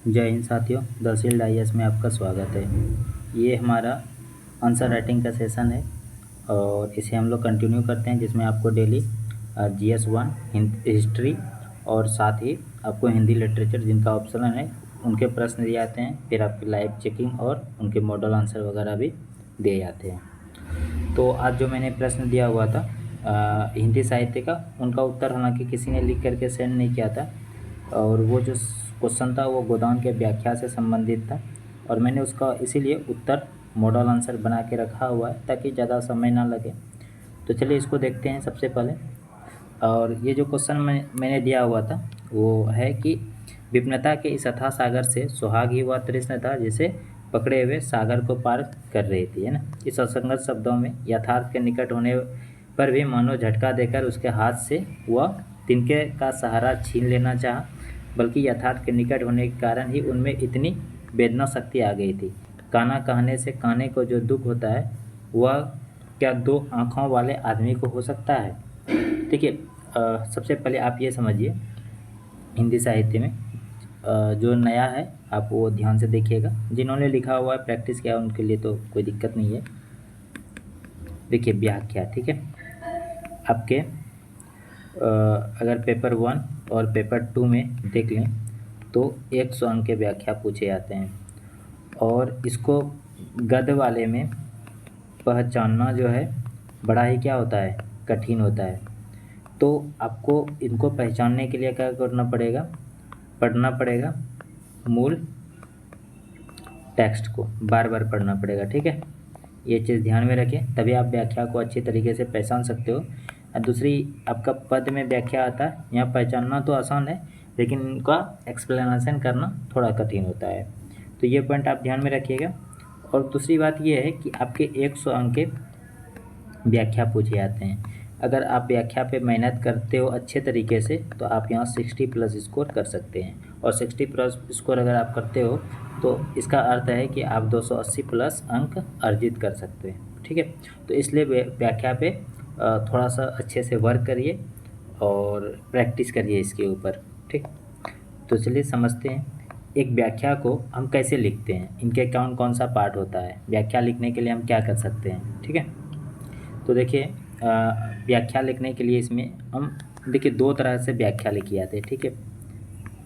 जय हिंद साथियों, the shield IAS में आपका स्वागत है। ये हमारा आंसर राइटिंग का सेशन है और इसे हम लोग कंटिन्यू करते हैं, जिसमें आपको डेली GS1 हिस्ट्री और साथ ही आपको हिंदी लिटरेचर जिनका ऑप्शन है उनके प्रश्न दिए जाते हैं। फिर आपकी लाइव चेकिंग और उनके मॉडल आंसर वगैरह भी दिए जाते हैं। तो आज जो मैंने प्रश्न दिया हुआ था हिंदी साहित्य का, उनका उत्तर हालांकि किसी ने लिख करके सेंड नहीं किया था, और वो जो क्वेश्चन था वो गोदान के व्याख्या से संबंधित था, और मैंने उसका इसीलिए उत्तर मॉडल आंसर बना के रखा हुआ है ताकि ज़्यादा समय ना लगे। तो चलिए इसको देखते हैं सबसे पहले। और ये जो क्वेश्चन मैंने दिया हुआ था वो है कि विभिन्नता के इस अथाह सागर से सुहाग ही वह तृष्ण था जिसे पकड़े हुए सागर को पार कर रही थी, है ना। इस असंगत शब्दों में यथार्थ के निकट होने पर भी मानो झटका देकर उसके हाथ से वह तिनके का सहारा छीन लेना चाहा, बल्कि यथार्थ के निकट होने के कारण ही उनमें इतनी वेदना शक्ति आ गई थी। काना कहने से काने को जो दुख होता है वह क्या दो आँखों वाले आदमी को हो सकता है। देखिए, सबसे पहले आप ये समझिए, हिंदी साहित्य में जो नया है आप वो ध्यान से देखिएगा। जिन्होंने लिखा हुआ है, प्रैक्टिस किया, उनके लिए तो कोई दिक्कत नहीं है। देखिए व्याख्या, ठीक है। आपके अगर पेपर 1 और पेपर 2 में देख लें तो 100 अंक के व्याख्या पूछे जाते हैं, और इसको गद्य वाले में पहचानना जो है बड़ा ही क्या होता है, कठिन होता है। तो आपको इनको पहचानने के लिए क्या करना पड़ेगा, पढ़ना पड़ेगा, मूल टेक्स्ट को बार बार पढ़ना पड़ेगा, ठीक है। ये चीज़ ध्यान में रखें, तभी आप व्याख्या को अच्छी तरीके से पहचान सकते हो। और दूसरी, आपका पद में व्याख्या आता है, यहाँ पहचानना तो आसान है लेकिन इनका एक्सप्लेनेशन करना थोड़ा कठिन होता है। तो ये पॉइंट आप ध्यान में रखिएगा। और दूसरी बात ये है कि आपके 100 अंक के व्याख्या पूछे जाते हैं। अगर आप व्याख्या पे मेहनत करते हो अच्छे तरीके से तो आप यहाँ 60+ स्कोर कर सकते हैं, और 60+ स्कोर अगर आप करते हो तो इसका अर्थ है कि आप 280+ अंक अर्जित कर सकते हैं, ठीक है। तो इसलिए व्याख्या पे थोड़ा सा अच्छे से वर्क करिए और प्रैक्टिस करिए इसके ऊपर, ठीक। तो चलिए समझते हैं एक व्याख्या को हम कैसे लिखते हैं, इनके कौन कौन सा पार्ट होता है, व्याख्या लिखने के लिए हम क्या कर सकते हैं, ठीक है। तो देखिए, व्याख्या लिखने के लिए इसमें हम देखिए 2 तरह से व्याख्या लिखी जाती है, ठीक है।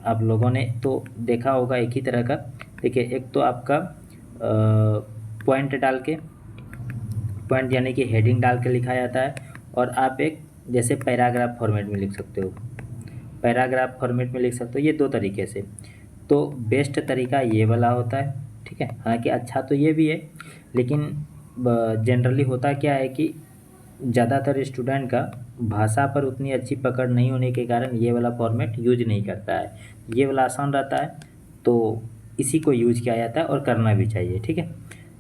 आप लोगों ने तो देखा होगा एक ही तरह का। देखिए, एक तो आपका पॉइंट डाल के, पॉइंट यानी कि हेडिंग डाल के लिखा जाता है, और आप एक जैसे पैराग्राफ फॉर्मेट में लिख सकते हो, पैराग्राफ फॉर्मेट में लिख सकते हो। ये 2 तरीके से। तो बेस्ट तरीका ये वाला होता है, ठीक है। हालांकि अच्छा तो ये भी है, लेकिन जनरली होता क्या है कि ज़्यादातर स्टूडेंट का भाषा पर उतनी अच्छी पकड़ नहीं होने के कारण ये वाला फॉर्मेट यूज नहीं करता है। ये वाला आसान रहता है तो इसी को यूज किया जाता है और करना भी चाहिए, ठीक है।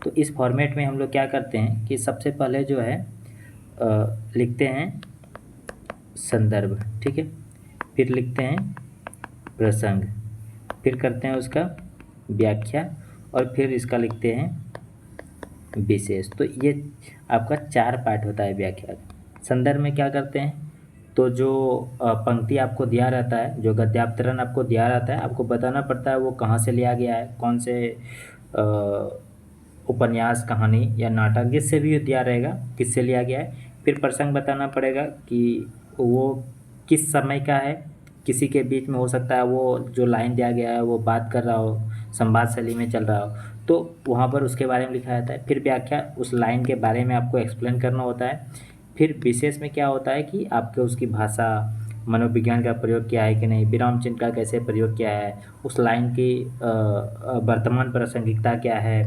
तो इस फॉर्मेट में हम लोग क्या करते हैं कि सबसे पहले जो है लिखते हैं संदर्भ, ठीक है। फिर लिखते हैं प्रसंग, फिर करते हैं उसका व्याख्या, और फिर इसका लिखते हैं विशेष। तो ये आपका 4 पार्ट होता है व्याख्या का। संदर्भ में क्या करते हैं, तो जो पंक्ति आपको दिया रहता है, जो गद्यावतरण आपको दिया रहता है, आपको बताना पड़ता है वो कहाँ से लिया गया है, कौन से उपन्यास, कहानी या नाटक, जिससे भी दिया रहेगा किससे लिया गया है। फिर प्रसंग बताना पड़ेगा कि वो किस समय का है, किसी के बीच में हो सकता है वो जो लाइन दिया गया है वो बात कर रहा हो, संवाद शैली में चल रहा हो, तो वहाँ पर उसके बारे में लिखा जाता है। फिर व्याख्या, उस लाइन के बारे में आपको एक्सप्लेन करना होता है। फिर विशेष में क्या होता है कि आपके उसकी भाषा, मनोविज्ञान का प्रयोग किया है कि नहीं, विराम चिन्ह का कैसे प्रयोग किया है, उस लाइन की वर्तमान प्रासंगिकता क्या है।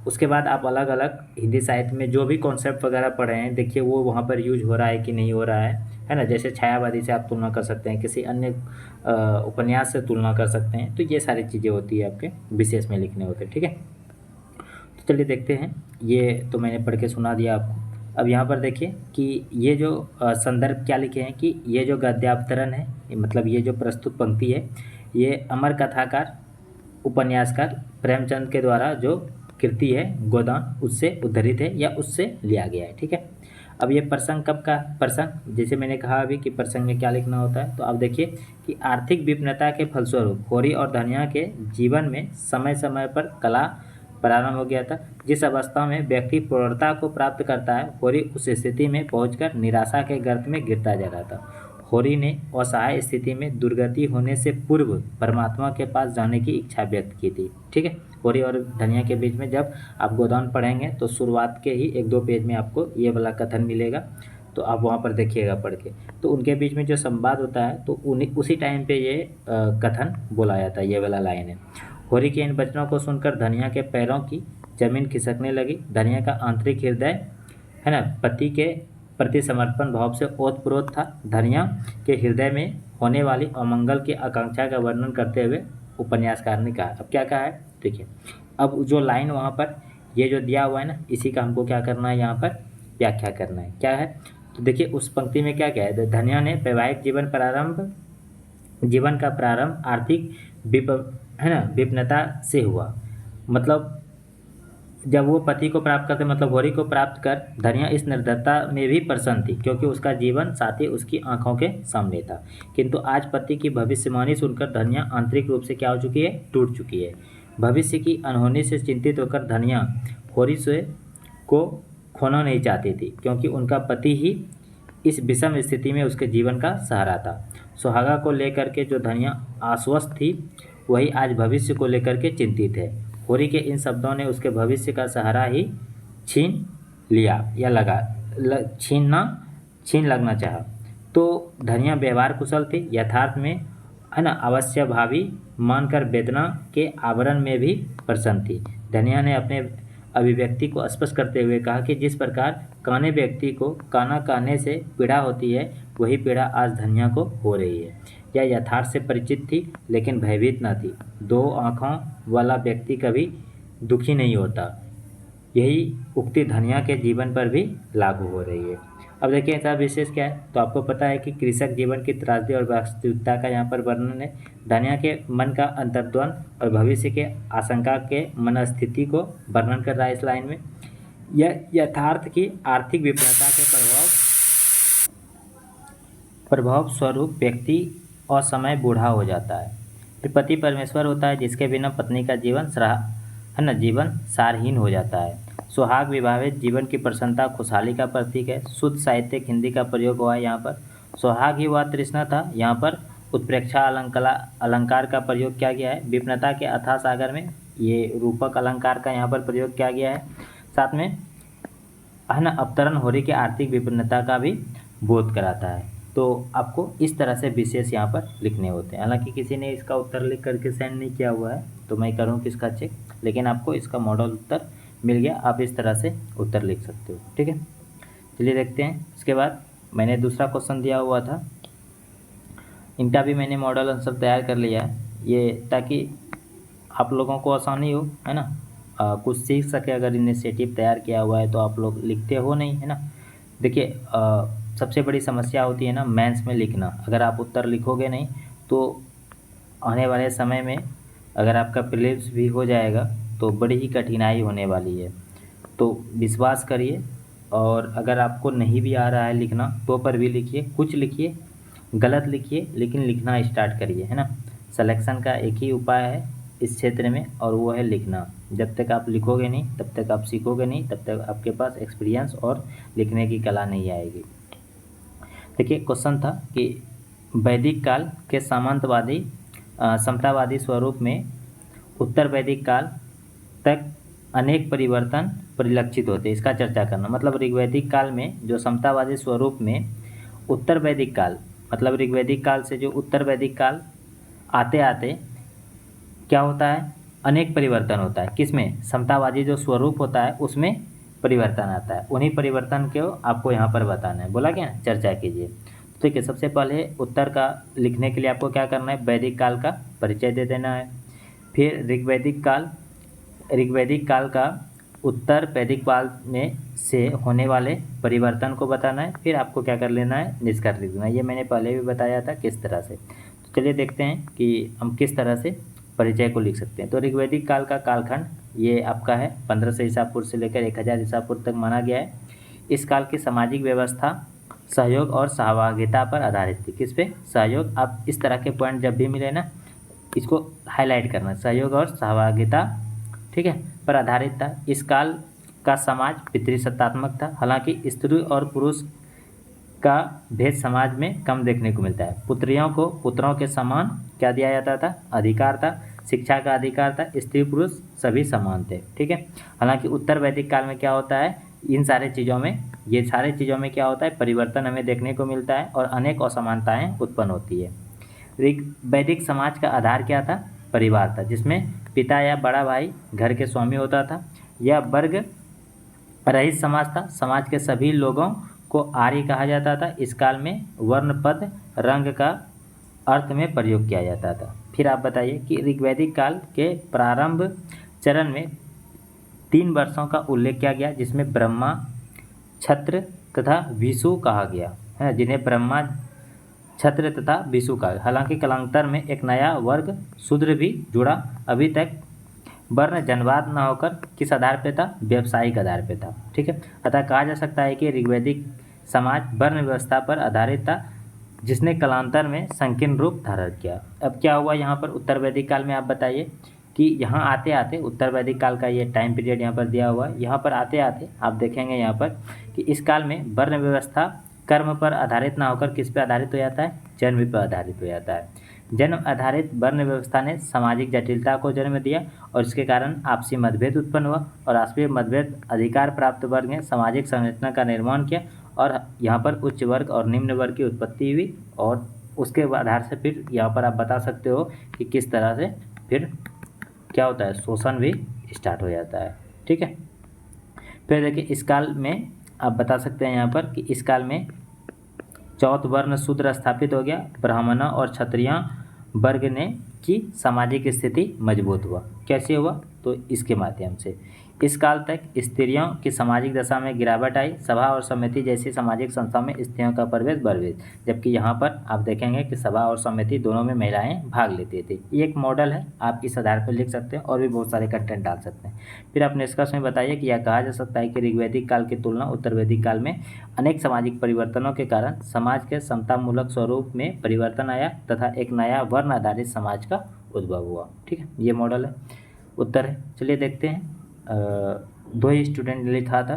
उसके बाद आप अलग अलग हिंदी साहित्य में जो भी कॉन्सेप्ट वगैरह पढ़े हैं, देखिए वो वहाँ पर यूज हो रहा है कि नहीं हो रहा है ना। जैसे छायावादी से आप तुलना कर सकते हैं, किसी अन्य उपन्यास से तुलना कर सकते हैं। तो ये सारी चीज़ें होती है आपके विशेष में लिखने होते हैं, ठीक है। तो चलिए देखते हैं, ये तो मैंने पढ़ के सुना दिया आपको। अब यहाँ पर देखिए कि ये जो संदर्भ क्या लिखे हैं कि ये जो गद्यावतरण है, मतलब ये जो प्रस्तुत पंक्ति है, ये अमर कथाकार उपन्यासकार प्रेमचंद के द्वारा जो कृति है गोदान, उससे उद्धृत है या उससे लिया गया है, ठीक है। अब ये प्रसंग कब का प्रसंग, जैसे मैंने कहा अभी कि प्रसंग में क्या लिखना होता है, तो अब देखिए कि आर्थिक विपन्नता के फलस्वरूप होरी और धनिया के जीवन में समय समय पर कला प्रारंभ हो गया था। जिस अवस्था में व्यक्ति पूर्णता को प्राप्त करता है, होरी उस स्थिति में पहुंचकर निराशा के गर्त में गिरता जा रहा था। होरी ने असहाय स्थिति में दुर्गति होने से पूर्व परमात्मा के पास जाने की इच्छा व्यक्त की थी। ठीक है, होरी और धनिया के बीच में जब आप गोदान पढ़ेंगे तो शुरुआत के ही 1-2 पेज में आपको ये वाला कथन मिलेगा, तो आप वहाँ पर देखिएगा पढ़ के। तो उनके बीच में जो संवाद होता है तो उन्हीं उसी टाइम पे ये कथन बोला जाता है, ये वाला लाइन है। होरी के इन वचनों को सुनकर धनिया के पैरों की जमीन खिसकने लगी। धनिया का आंतरिक हृदय है ना पति के प्रति समर्पण भाव से ओतप्रोत था। धनिया के हृदय में होने वाली अमंगल की आकांक्षा का वर्णन करते हुए उपन्यासकार ने कहा, अब क्या कहा है देखिए, अब जो लाइन वहाँ पर ये जो दिया हुआ है ना, इसी का हमको क्या करना है, यहाँ पर व्याख्या करना है। क्या है तो देखिए उस पंक्ति में क्या है, धनिया ने वैवाहिक जीवन का प्रारंभ आर्थिक विपन्नता से हुआ। मतलब जब वो पति को प्राप्त करते मतलब होरी को प्राप्त कर धनिया इस निर्धनता में भी प्रसन्न थी, क्योंकि उसका जीवन साथी उसकी आंखों के सामने था। किंतु आज पति की भविष्यवाणी सुनकर धनिया आंतरिक रूप से क्या हो चुकी है, टूट चुकी है। भविष्य की अनहोनी से चिंतित होकर धनिया होरी से को खोना नहीं चाहती थी, क्योंकि उनका पति ही इस विषम स्थिति में उसके जीवन का सहारा था। सुहागा को लेकर के जो धनिया आश्वस्त थी, वही आज भविष्य को लेकर के चिंतित है। होरी के इन शब्दों ने उसके भविष्य का सहारा ही छीन लिया या छीन लगना चाहा। तो धनिया व्यवहार कुशल थी, यथार्थ में है ना अवश्य भावी मानकर वेदना के आवरण में भी प्रसन्न थी। धनिया ने अपने अभिव्यक्ति को स्पष्ट करते हुए कहा कि जिस प्रकार काने व्यक्ति को काना कहने से पीड़ा होती है, वही पीड़ा आज धनिया को हो रही है। यह यथार्थ से परिचित थी, लेकिन भयभीत न थी। 2 आँखों वाला व्यक्ति कभी दुखी नहीं होता, यही उक्ति धनिया के जीवन पर भी लागू हो रही है। अब देखिए ऐसा विशेष क्या है, तो आपको पता है कि कृषक जीवन की त्रासदी और वास्तविकता का यहाँ पर वर्णन है। धनिया के मन का अंतर्द्वंद और भविष्य के आशंका के मनस्थिति को वर्णन कर रहा है इस लाइन में। यह यथार्थ की आर्थिक विफलता के प्रभाव स्वरूप व्यक्ति असमय बूढ़ा हो जाता है। फिर पति परमेश्वर होता है, जिसके बिना पत्नी का जीवन सारहीन हो जाता है। सुहाग विवाहित जीवन की प्रसन्नता खुशहाली का प्रतीक है। शुद्ध साहित्यिक हिंदी का प्रयोग हुआ है यहाँ पर। सुहाग ही वह तृष्णा था, यहाँ पर उत्प्रेक्षा अलंकार का प्रयोग किया गया है। विपन्नता के अथाह सागर में ये रूपक अलंकार का यहाँ पर प्रयोग किया गया है। साथ में है ना अवतरण होरी के आर्थिक विपन्नता का भी बोध कराता है। तो आपको इस तरह से विशेष यहाँ पर लिखने होते हैं। हालांकि किसी ने इसका उत्तर लिख करके सेंड नहीं किया हुआ है, तो मैं करूँ किसका चेक, लेकिन आपको इसका मॉडल उत्तर मिल गया। आप इस तरह से उत्तर लिख सकते हो। ठीक है, चलिए देखते हैं। इसके बाद मैंने दूसरा क्वेश्चन दिया हुआ था, इनका भी मैंने मॉडल आंसर तैयार कर लिया है, ये ताकि आप लोगों को आसानी हो, है ना, कुछ सीख सके। अगर इनिशिएटिव तैयार किया हुआ है तो आप लोग लिखते हो नहीं, है ना। देखिए सबसे बड़ी समस्या होती है ना मेंस में लिखना। अगर आप उत्तर लिखोगे नहीं तो आने वाले समय में अगर आपका प्रीलिम्स भी हो जाएगा तो बड़ी ही कठिनाई होने वाली है। तो विश्वास करिए, और अगर आपको नहीं भी आ रहा है लिखना तो पर भी लिखिए, कुछ लिखिए, गलत लिखिए, लेकिन लिखना स्टार्ट करिए, है ना। सिलेक्शन का एक ही उपाय है इस क्षेत्र में, और वो है लिखना। जब तक आप लिखोगे नहीं तब तक आप सीखोगे नहीं, तब तक आपके पास एक्सपीरियंस और लिखने की कला नहीं आएगी। देखिए क्वेश्चन था कि वैदिक काल के सामंतवादी समतावादी स्वरूप में उत्तर वैदिक काल तक अनेक परिवर्तन परिलक्षित होते, इसका चर्चा करना। मतलब ऋग्वैदिक काल में जो समतावादी स्वरूप में उत्तर वैदिक काल, मतलब ऋग्वैदिक काल से जो उत्तर वैदिक काल आते आते क्या होता है, अनेक परिवर्तन होता है। किसमें, समतावादी जो स्वरूप होता है उसमें परिवर्तन आता है। उन्हीं परिवर्तन को आपको यहाँ पर बताना है। बोला क्या, चर्चा कीजिए। ठीक है, सबसे पहले उत्तर का लिखने के लिए आपको क्या करना है, वैदिक काल का परिचय दे देना है। फिर ऋग्वैदिक काल का उत्तर वैदिक काल में से होने वाले परिवर्तन को बताना है। फिर आपको क्या कर लेना है, निष्कर्ष लिख देना है। ये मैंने पहले भी बताया था किस तरह से। तो चलिए देखते हैं कि हम किस तरह से परिचय को लिख सकते हैं। तो ऋग्वैदिक काल का कालखंड ये आपका है 1500 ईसा पूर्व से लेकर 1000 ईसा पूर्व तक माना गया है। इस काल की सामाजिक व्यवस्था सहयोग और सहभागिता पर आधारित थी। किस पे? सहयोग। आप इस तरह के पॉइंट जब भी मिले ना, इसको हाईलाइट करना, सहयोग और सहभागिता, ठीक है, पर आधारित था। इस काल का समाज पितृसत्तात्मक था। हालांकि स्त्री और पुरुष का भेद समाज में कम देखने को मिलता है। पुत्रियों को पुत्रों के समान क्या दिया जाता था? अधिकार था, शिक्षा का अधिकार था, स्त्री पुरुष सभी समान थे, ठीक है। हालांकि उत्तर वैदिक काल में क्या होता है, इन सारे चीज़ों में, ये सारे चीज़ों में क्या होता है, परिवर्तन हमें देखने को मिलता है और अनेक असमानताएं उत्पन्न होती है। वैदिक समाज का आधार क्या था? परिवार था, जिसमें पिता या बड़ा भाई घर के स्वामी होता था। यह वर्ग रहित समाज था। समाज के सभी लोगों को आर्य कहा जाता था। इस काल में वर्ण पद रंग का अर्थ में प्रयोग किया जाता था। फिर आप बताइए कि ऋग्वैदिक काल के प्रारंभ चरण में 3 वर्षों का उल्लेख किया गया, जिसमें ब्रह्मा, क्षत्र तथा विषु कहा गया है, जिन्हें ब्रह्मा, क्षत्र तथा विषु कहा गया। हालांकि कालांतर में एक नया वर्ग शूद्र भी जुड़ा। अभी तक वर्ण जनवाद न होकर किस आधार पे था? व्यावसायिक आधार पे था, ठीक है। अतः कहा जा सकता है कि ऋग्वैदिक समाज वर्ण व्यवस्था पर आधारित था, जिसने कालांतर में संकीर्ण रूप धारण किया। अब क्या हुआ यहाँ पर उत्तर वैदिक काल में? आप बताइए कि यहाँ आते आते उत्तर वैदिक काल का ये टाइम पीरियड यहाँ पर दिया हुआ है। यहाँ पर आते आते आप देखेंगे यहाँ पर कि इस काल में वर्ण व्यवस्था कर्म पर आधारित ना होकर किस पे आधारित हो जाता है? जन्म पर आधारित हो जाता है। जन्म आधारित वर्ण व्यवस्था ने सामाजिक जटिलता को जन्म दिया और इसके कारण आपसी मतभेद उत्पन्न हुआ और आपसी मतभेद अधिकार प्राप्त वर्ग ने सामाजिक संरचना का निर्माण किया और यहाँ पर उच्च वर्ग और निम्न वर्ग की उत्पत्ति हुई। और उसके आधार से फिर यहाँ पर आप बता सकते हो कि किस तरह से फिर क्या होता है, शोषण भी स्टार्ट हो जाता है, ठीक है। फिर देखिए इस काल में आप बता सकते हैं यहाँ पर कि इस काल में चौथ वर्ण शूद्र स्थापित हो गया। ब्राह्मणों और क्षत्रिय वर्ग ने की सामाजिक स्थिति मजबूत हुआ। कैसे हुआ? तो इसके माध्यम से इस काल तक स्त्रियों की सामाजिक दशा में गिरावट आई। सभा और समिति जैसी सामाजिक संस्थाओं में स्त्रियों का प्रवेश बढ़, जबकि यहाँ पर आप देखेंगे कि सभा और समिति दोनों में महिलाएं भाग लेती थी। ये एक मॉडल है, आप इस आधार पर लिख सकते हैं और भी बहुत सारे कंटेंट डाल सकते हैं। फिर आप निष्कर्ष में बताइए कि यह कहा जा सकता है कि ऋग्वैदिक काल की तुलना उत्तर वैदिक काल में अनेक सामाजिक परिवर्तनों के कारण समाज के समतामूलक स्वरूप में परिवर्तन आया तथा एक नया वर्ण आधारित समाज का उद्भव हुआ, ठीक है। ये मॉडल है, उत्तर है। चलिए देखते हैं। 2 ही स्टूडेंट ने लिखा था,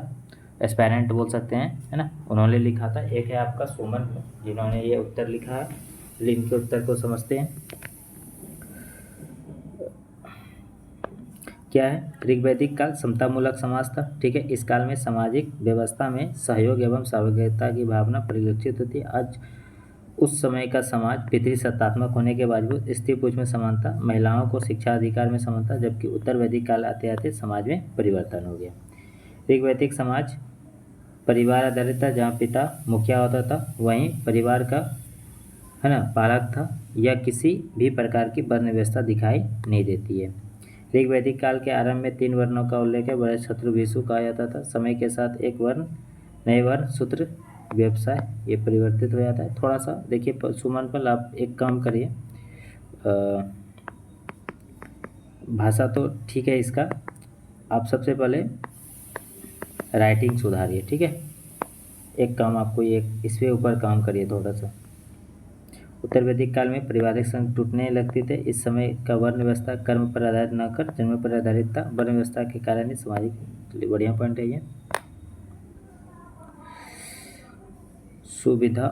एस्पायरेंट बोल सकते हैं, है ना, उन्होंने लिखा था। एक है आपका सुमन, जिन्होंने ये उत्तर लिखा है। चलिए इनके उत्तर को समझते हैं। क्या है? ऋग्वैदिक काल समतामूलक समाज था, ठीक है। इस काल में सामाजिक व्यवस्था में सहयोग एवं सहभागिता की भावना परिलक्षित होती है। आज उस समय का समाज पितृसत्तात्मक होने के बावजूद स्त्री पुरुष में समानता, महिलाओं को शिक्षा अधिकार में समानता, जबकि उत्तर वैदिक काल आते आते समाज में परिवर्तन हो गया। ऋग्वैदिक समाज परिवार आधारित था, जहाँ पिता मुखिया होता था, वहीं परिवार का, है ना, पालक था। यह किसी भी प्रकार की वर्ण व्यवस्था दिखाई नहीं देती है। ऋग्वैदिक काल के आरंभ में 3 वर्णों का उल्लेख है। बड़े क्षत्र विषु कहा जाता था। समय के साथ एक वर्ण, नए वर्ण, सूत्र, व्यवसाय, ये परिवर्तित हो जाता है। थोड़ा सा देखिए सुमन पर आप एक काम करिए, भाषा तो ठीक है इसका, आप सबसे पहले राइटिंग सुधारिए, ठीक है। एक काम आपको ये इसके ऊपर काम करिए थोड़ा सा। उत्तर वैदिक काल में पारिवारिक संघ टूटने लगते थे। इस समय का वर्ण व्यवस्था कर्म पर आधारित न कर जन्म पर आधारित था। वर्ण व्यवस्था के कारण ही सामाजिक, बढ़िया पॉइंट है ये, सुविधा,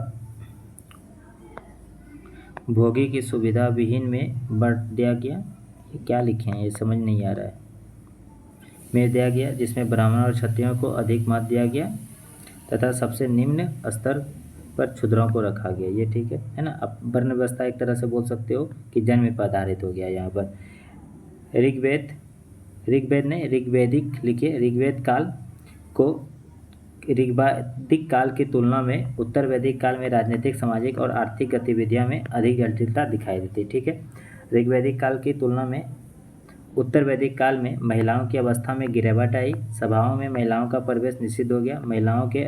भोगी की सुविधा विहीन में बांट दिया गया। ये क्या लिखे हैं, ये समझ नहीं आ रहा है। में दिया गया, जिसमें ब्राह्मण और क्षत्रियों को अधिक महत्व दिया गया तथा सबसे निम्न स्तर पर क्षुद्रों को रखा गया। ये ठीक है ना। अब वर्ण व्यवस्था एक तरह से बोल सकते हो कि जन्म पर आधारित हो गया। यहाँ पर ऋग्वैदिक लिखिए, ऋग्वेद काल को ऋग्वैदिक काल की तुलना में उत्तर वैदिक काल में राजनीतिक, सामाजिक और आर्थिक गतिविधियों में अधिक जटिलता दिखाई देती, ठीक है। ऋग्वैदिक काल की तुलना में उत्तर वैदिक काल में महिलाओं की अवस्था में गिरावट आई। सभाओं में महिलाओं का प्रवेश निषिद्ध हो गया। महिलाओं के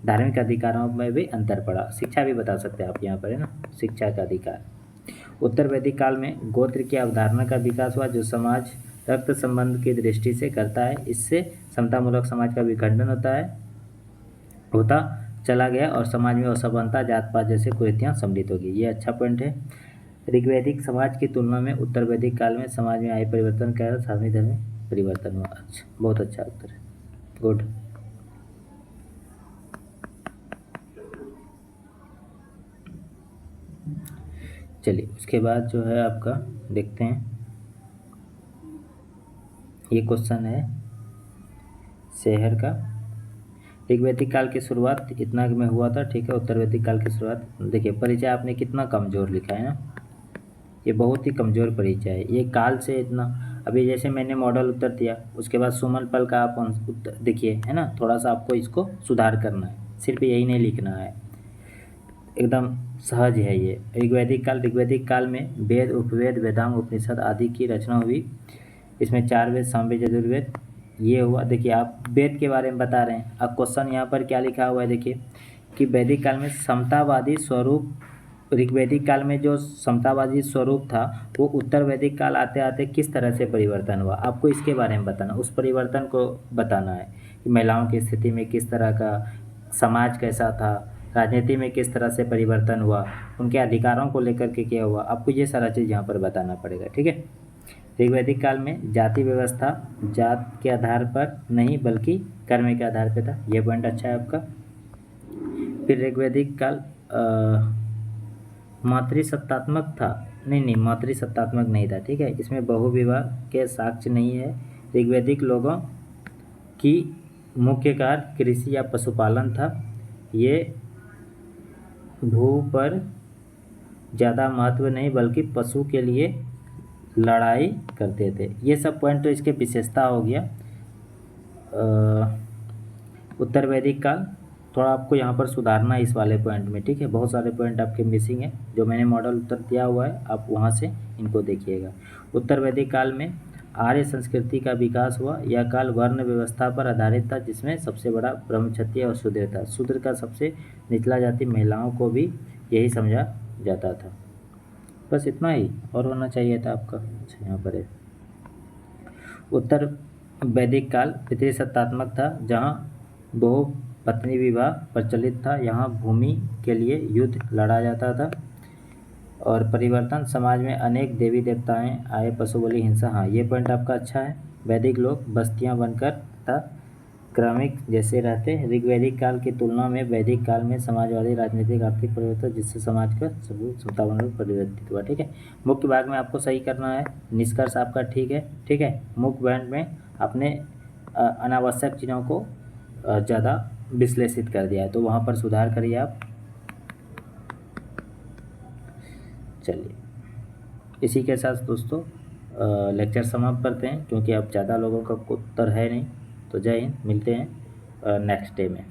धार्मिक अधिकारों में भी अंतर पड़ा। शिक्षा भी बता सकते हैं आप यहाँ पर, है ना, शिक्षा का अधिकार। उत्तर वैदिक काल में गोत्र की अवधारणा का विकास हुआ, जो समाज रक्त संबंध की दृष्टि से करता है। इससे समतामूलक समाज का विखंडन होता है। होता चला गया और समाज में असमानता, जात पात जैसे कुरीतियाँ सम्मिलित होगी। ये अच्छा पॉइंट है। ऋग्वैदिक समाज की तुलना में उत्तर वैदिक काल में समाज में आए परिवर्तन का साधनिक धर्म में परिवर्तन हुआ। अच्छा, बहुत अच्छा उत्तर है, गुड। चलिए उसके बाद जो है आपका देखते हैं, ये क्वेश्चन है शहर का। ऋग्वैदिक काल की शुरुआत इतना में हुआ था, ठीक है। उत्तर वैदिक काल की शुरुआत, देखिए परिचय आपने कितना कमज़ोर लिखा है ना, ये बहुत ही कमज़ोर परिचय है। ये काल से इतना, अभी जैसे मैंने मॉडल उत्तर दिया, उसके बाद सुमन पल का आप उत्तर देखिए, है ना, थोड़ा सा आपको इसको सुधार करना है, सिर्फ यही नहीं लिखना है, एकदम सहज है ये। ऋग्वैदिक काल में वेद, उपवेद, वेदांग, उपनिषद आदि की रचना हुई। इसमें 4 वेद, सामवेद, यजुर्वेद ये हुआ। देखिए आप वेद के बारे में बता रहे हैं, अब क्वेश्चन यहाँ पर क्या लिखा हुआ है, देखिए कि वैदिक काल में समतावादी स्वरूप, ऋग्वैदिक काल में जो समतावादी स्वरूप था वो उत्तर वैदिक काल आते आते किस तरह से परिवर्तन हुआ, आपको इसके बारे में बताना, उस परिवर्तन को बताना है कि महिलाओं की स्थिति में किस तरह का, समाज कैसा था, राजनीति में किस तरह से परिवर्तन हुआ, उनके अधिकारों को लेकर के क्या हुआ, आपको ये सारा चीज़ यहाँ पर बताना पड़ेगा, ठीक है। ऋग्वैदिक काल में जाति व्यवस्था जात के आधार पर नहीं बल्कि कर्म के आधार पर था, ये पॉइंट अच्छा है आपका। फिर ऋग्वैदिक काल मातृसत्तात्मक था, नहीं मातृसत्तात्मक नहीं था, ठीक है। इसमें बहुविवाह के साक्ष्य नहीं है। ऋग्वैदिक लोगों की मुख्य कार्य कृषि या पशुपालन था, ये भू पर ज़्यादा महत्व नहीं बल्कि पशु के लिए लड़ाई करते थे। ये सब पॉइंट तो इसके विशेषता हो गया। उत्तर वैदिक काल थोड़ा आपको यहाँ पर सुधारना है इस वाले पॉइंट में, ठीक है। बहुत सारे पॉइंट आपके मिसिंग हैं, जो मैंने मॉडल उत्तर दिया हुआ है आप वहाँ से इनको देखिएगा। उत्तर वैदिक काल में आर्य संस्कृति का विकास हुआ। यह काल वर्ण व्यवस्था पर आधारित था, जिसमें सबसे बड़ा ब्रह्म, क्षत्रिय और शूद्र था। शूद्र का सबसे निचला जाति महिलाओं को भी यही समझा जाता था। बस इतना ही, और होना चाहिए था आपका। अच्छा यहाँ पर है, उत्तर वैदिक काल पितृसत्तात्मक था, जहाँ बहु पत्नी विवाह प्रचलित था, यहाँ भूमि के लिए युद्ध लड़ा जाता था। और परिवर्तन, समाज में अनेक देवी देवताएं आए, पशु बलि, हिंसा, हाँ ये पॉइंट आपका अच्छा है। वैदिक लोग बस्तियां बनकर तथा क्रमिक जैसे रहते। ऋग्वैदिक काल की तुलना में वैदिक काल में समाजवादी, राजनीतिक, आर्थिक परिवर्तन, जिससे समाज का स्वरूप समतावन में परिवर्तित हुआ, ठीक है। मुख्य भाग में आपको सही करना है, निष्कर्ष आपका ठीक है, ठीक है। मुख्य भाग में आपने अनावश्यक चीज़ों को ज़्यादा विश्लेषित कर दिया है, तो वहाँ पर सुधार करिए आप। चलिए इसी के साथ दोस्तों लेक्चर समाप्त करते हैं, क्योंकि अब ज़्यादा लोगों का उत्तर है नहीं। तो जय हिंद, मिलते हैं नेक्स्ट डे में।